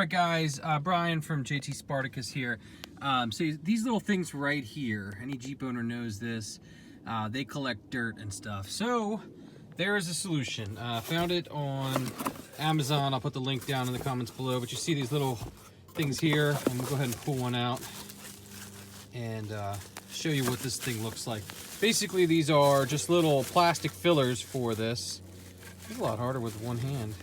Alright guys, Brian from JT.Spartacus here. So these little things right here, any Jeep owner knows this, they collect dirt and stuff. So there is a solution. Found it on Amazon. I'll put the link down in the comments below, but you see these little things here. I'm gonna go ahead and pull one out and show you what this thing looks like. Basically these are just little plastic fillers for this. It's a lot harder with one hand.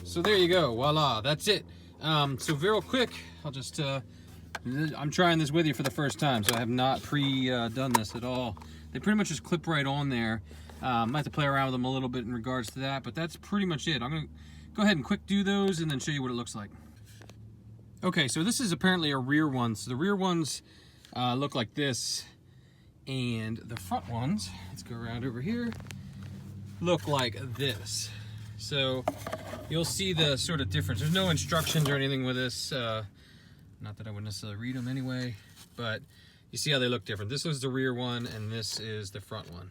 So there you go, voila, that's it. So real quick, I'll just, I'm trying this with you for the first time, so I have not done this at all. They pretty much just clip right on there. I have to play around with them a little bit in regards to that, but that's pretty much it. I'm gonna go ahead and quick do those and then show you what it looks like. Okay, so this is apparently a rear one. So the rear ones look like this, and the front ones, let's go around over here, look like this. So you'll see the sort of difference. There's no instructions or anything with this. Not that I would necessarily read them anyway, but you see how they look different. This is the rear one and this is the front one.